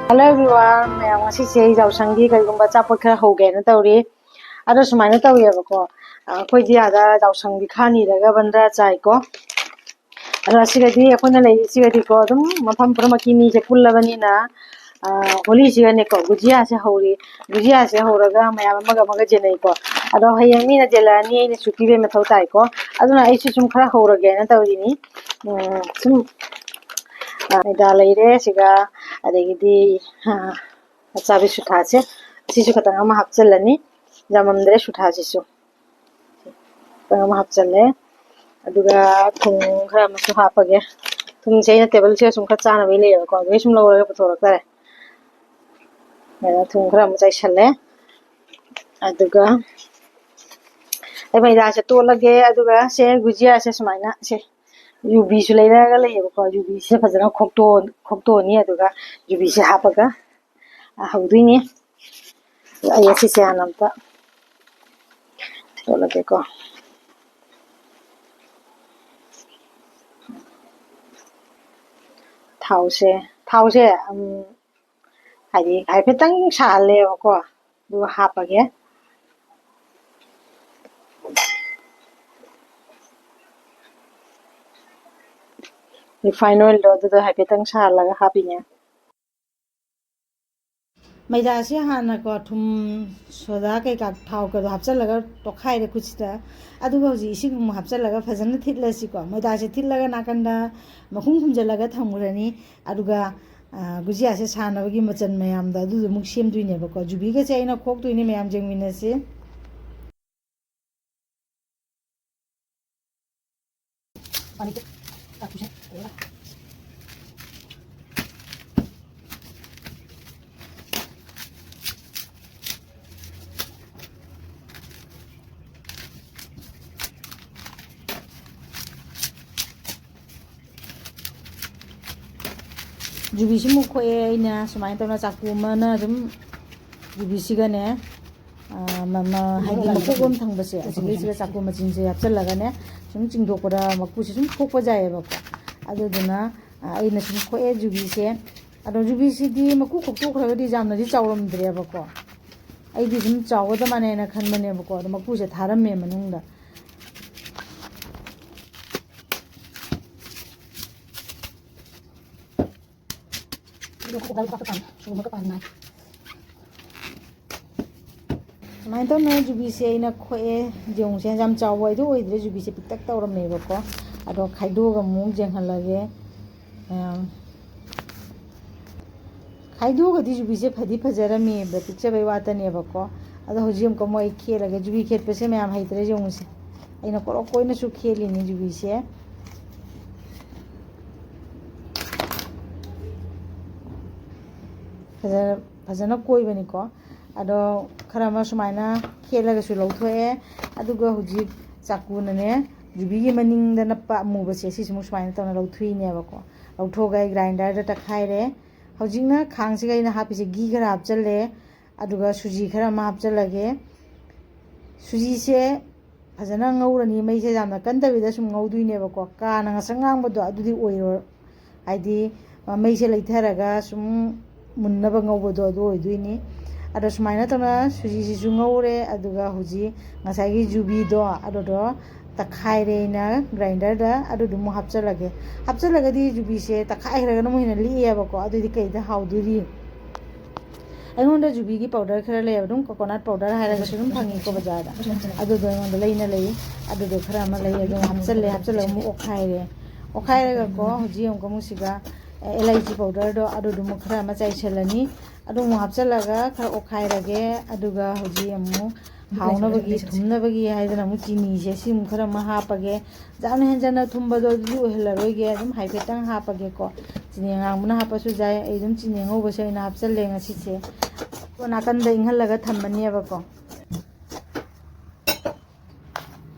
Hello everyone, mayam ngasi se jausanggi kaigumba chapot khara hoge na tawri ado sumaina tawiya bako koi di ada jausanggi khani daga bandra chai ko ado asigadi akhona lei sigadi ko dum mafam pramaki ni je pullabani na holi sigane ko gujia se horaga mayam maga jenai ko ado hayang mi na jelani ni suki be mathau tai ko aduna ai sum khara horage na tawri ni sum ida leire siga adegidi achabi suthache sisu katang ama hapchalani jamamdre suthache su ama hapchalle aduga thung khara masu hapage thung cheina table se sum kha chana bele ko age sum lawra pathorak tare thung khara ma chai challe aduga ai mai da se tolage aduga se gujia se sumaina se UV su leiraga leiyeba ko UV se fajana khokto ni aduga UV se hapaga hauduini ai asi se anamta tolage ko thause hadi haifetang shaleba ko du hapage refined oil do haifetang shalaga hapinya maida se hana ko thum soda kai ka thau ko hapchalaga tokhai re kuchita adu hoji ising mu hapchalaga phajana thitlasi ko maida se thillaga nakanda makhum khumjalaga thamurani aduga gujia se sanabagi machan mayam da adu muk semduine ba ko jubi ga chaina khok tuine mayam jengmina se pani ka kuche jubi si muk khoe ina sumain tawna chaku mana dum jubi si ga ne mama hagi makogom thangbase asigi siga chaku machin se hapchalaga ne sum chingdok pora makpu se sum khokpa jaye ba ko aduduna aina sum khoe jubi se ado jubi si di makku khokto khraga di jamna di chawram dre ba ko ai di sum chawda mane na khan mane ba ko makku se tharam me manungda sumain tawna jubi se ina khoe jong se jam chawai do oidre jubi se piktak tawram me ba ko ado khaido ga mung jenghalage khaido ga di jubi se phadi phajara me ba pikcha bai wata ne ba ko ado hojim ko moi khelaga jubi khet pese me am haitre jong se aina ko koina su kheli ni jubi se fajana koi bani ko ado kharama sumaina khelaga su lawthoe aduga hujik chakuna ne jubi gi maning da nappa mu base si sumu sumaina tawna lawthui ne ba ko lawthoga grinder da takhaire hojingna khangsi ga ina hapise gi khara hapchalle aduga suji khara ma hapchalage suji se fajana ngaurani mai se jamna kandabida sum ngauduine ba ko kana ngasangang bodo adudi oiro aidi mai se leitharaga sum munnaba ngaubodo ado oiduini ado sumaina tawna suji si ngaure aduga huji ngasagi jubi do ado do takhaire na grinder da ado dumu hapchalage di jubi se takhaire na mohina liya ba ko adu di kai da hauduri aingonda jubi gi powder khara le adum coconut powder haira ga sum phangi ko bazar adu do aingonda leina lei adu do khara ma lei adu hapchalle mu okhaire ga ko huji am ko musiga elaichi powder do adu dumu khara ma chai chelani adu mu hapchalaga khara okhairage aduga huji amu hauna bagi thumna bagi haidana mu chini se sim khara ma hapage jana henjana thumba do du helaroige adum haifetang hapage ko chini ngangmuna hapasu jai aidum chini ngobo se na hapchalle ngasi se ko nakanda inghalaga thammani ba ko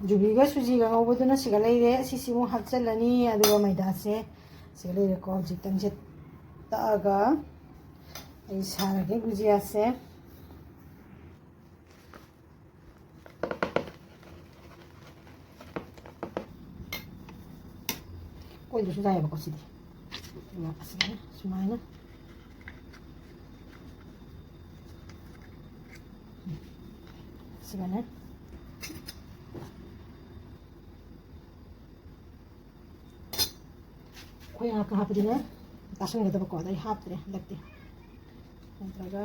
jubi ga suji ga ngobo duna siga leire sisi mu hapchalani aduga maida se siga leire ko jitang se taga ai sarage gujia se koidu su jaya ba ko sidi ya asina sumaina ꯇꯥꯁꯤꯒꯅꯦ ꯑꯩꯈꯣꯏ ꯉꯥꯛꯀ ꯍꯥꯞꯄꯗꯤꯅꯦ ꯇꯥꯁꯟꯒꯗꯕꯀꯣ ꯑꯗꯣ ꯑꯩ ꯍꯥꯞꯇ꯭ꯔꯦ ꯍꯟꯗꯛꯇꯤ ꯅꯠꯇ꯭ꯔꯒ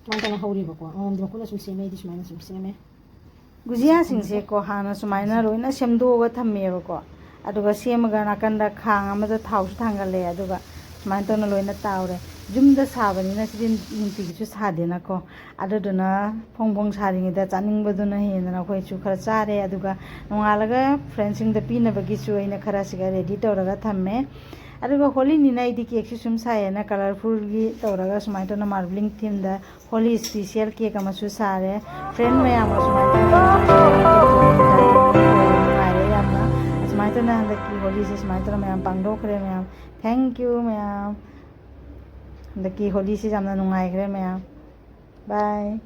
ꯁꯨꯃꯥꯏꯅ ꯇꯧꯅ ꯍꯧꯔꯤꯕꯀꯣ ꯑꯃꯃꯝꯗꯤ ꯃꯈꯨꯠꯅ ꯁꯨꯝ ꯁꯦꯝꯃꯦ ꯑꯩꯗꯤ ꯁꯨꯃꯥꯏꯅ ꯁꯨꯝ ꯁꯦꯝꯃꯦ ꯒꯨꯖꯤꯌꯥꯁꯤꯡꯁꯦꯀꯣ ꯍꯥꯟꯅ ꯁꯨꯃꯥꯏꯅ ꯂꯣꯏꯅ ꯁꯦꯝꯗꯣꯛꯑꯒ ꯊꯝꯃꯦꯕꯀꯣ ꯑꯗꯨꯒ ꯁꯦꯝꯃꯒ ꯅꯥꯀꯟꯗ ꯈꯥꯡ ꯑꯃꯗ ꯊꯥꯎꯁꯨ ꯊꯥꯡꯒꯠꯂꯦ ꯑꯗꯨꯒ ꯁꯨꯃꯥꯏꯅ ꯇꯧꯅ ꯂꯣꯏꯅ ꯇꯥꯎꯔꯦ ꯌꯨꯝꯗ ꯁꯥꯕꯅꯤꯅ ꯁꯤꯗꯤ ꯅꯨꯡꯇꯤꯒꯤꯁꯨ ꯁꯥꯗꯦꯅꯀꯣ ꯑꯗꯨꯗꯨꯅ ꯐꯣꯡ ꯐꯣꯡ ꯁꯥꯔꯤꯉꯩꯗ ꯆꯥꯅꯤꯡꯕꯗꯨꯅ ꯍꯦꯟꯗꯅ ꯑꯩꯈꯣꯏꯁꯨ ꯈꯔ ꯆꯥꯔꯦ ꯑꯗꯨꯒ ꯅꯣꯡꯉꯥꯜꯂꯒ ꯐ꯭ꯔꯦꯟꯁꯤꯡꯗ ꯄꯤꯅꯕꯒꯤꯁꯨ ꯑꯩꯅ ꯈꯔ ꯁꯤꯒ ꯔꯦꯗꯤ ꯇꯧꯔꯒ ꯊꯝꯃꯦ ꯑꯗꯨꯒ ꯍꯣꯂꯤꯅꯤꯅ ꯑꯩꯗꯤ ꯀꯦꯛꯁꯨ ꯁꯨꯝ ꯁꯥꯏꯌꯦꯅ ꯀꯂꯔꯐꯨꯜꯒꯤ ꯇꯧꯔꯒ ꯁꯨꯃꯥꯏꯅ ꯇꯧꯅ ꯃꯥꯔꯕ꯭ꯂꯤꯡ ꯊꯤꯝꯗ ꯍꯣꯂꯤ ꯏꯁꯄꯤꯁꯦꯜ ꯀꯦꯛ ꯑꯃꯁꯨ ꯁꯥꯔꯦ ꯐ꯭ꯔꯦꯟ ꯃꯌꯥꯝꯒ ꯁꯨꯃꯥꯏꯅ ꯇꯧꯅ ꯅꯨꯡꯉꯥꯏꯔꯦ ꯌꯥꯝꯅ ꯑꯁꯨꯃꯥꯏꯅ ꯇꯧꯅ ꯍꯟꯗꯛꯀꯤ ꯍꯣꯂꯤꯁꯦ ꯁꯨꯃꯥꯏꯅ ꯇꯧꯅ ꯃꯌꯥꯝ ꯄꯥꯡꯊꯣꯛꯈ꯭ꯔꯦ ꯃꯌꯥꯝ ꯊꯦꯡꯛ ꯌꯨ ꯃꯌꯥꯝ ꯍꯟꯗꯛꯀꯤ ꯍꯣꯂꯤꯁꯦ ꯌꯥꯝꯅ ꯅꯨꯡꯉꯥꯏꯈ꯭ꯔꯦ ꯃꯌꯥꯝ ꯕꯥꯏ